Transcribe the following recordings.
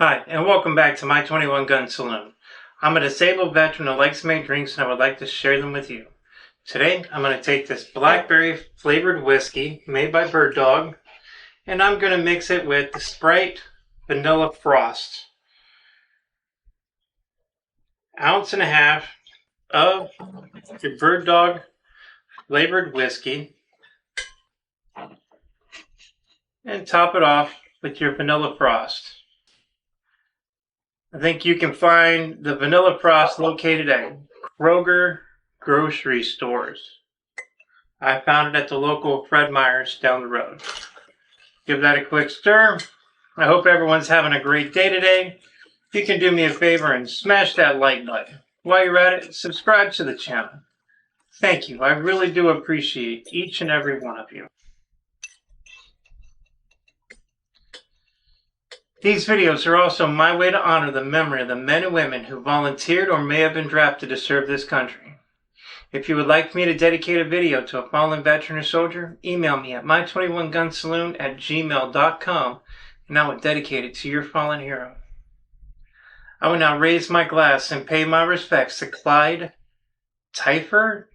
Hi, and welcome back to my 21 Gun Saloon. I'm a disabled veteran who likes to make drinks, and I would like to share them with you. Today, I'm going to take this Blackberry flavored whiskey made by Bird Dog, and I'm going to mix it with the Sprite Vanilla Frost. 1.5 ounces of your Bird Dog flavored whiskey, and top it off with your Vanilla Frost. I think you can find the Vanilla Frost located at Kroger grocery stores. I found it at the local Fred Meyer's down the road. Give that a quick stir. I hope everyone's having a great day today. If you can do me a favor and smash that like button. While you're at it, subscribe to the channel. Thank you. I really do appreciate each and every one of you. These videos are also my way to honor the memory of the men and women who volunteered or may have been drafted to serve this country. If you would like me to dedicate a video to a fallen veteran or soldier, email me at my21gunsaloon@gmail.com and I will dedicate it to your fallen hero. I will now raise my glass and pay my respects to Clyde Teifer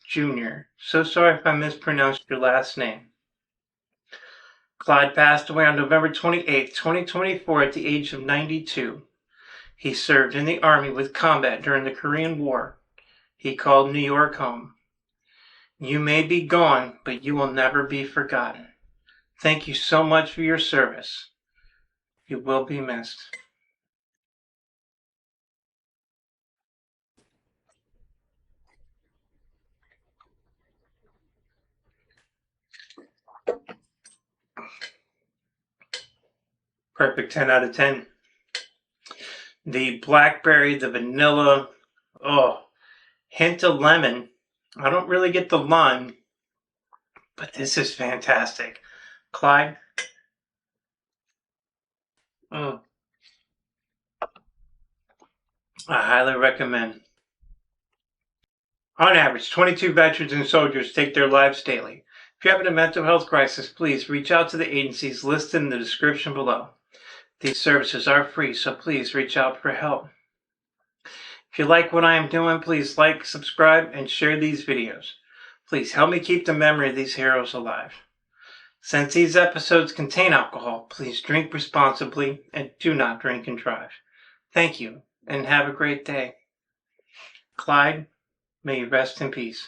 Jr. So sorry if I mispronounced your last name. Clyde passed away on November 28, 2024 at the age of 92. He served in the Army with combat during the Korean War. He called New York home. You may be gone, but you will never be forgotten. Thank you so much for your service. You will be missed. Perfect 10 out of 10. The blackberry, the vanilla, hint of lemon. I don't really get the lime, but this is fantastic. Clyde. I highly recommend. On average, 22 veterans and soldiers take their lives daily. If you're having a mental health crisis, please reach out to the agencies listed in the description below. These services are free, so please reach out for help. If you like what I am doing, please like, subscribe, and share these videos. Please help me keep the memory of these heroes alive. Since these episodes contain alcohol, please drink responsibly and do not drink and drive. Thank you, and have a great day. Clyde, may you rest in peace.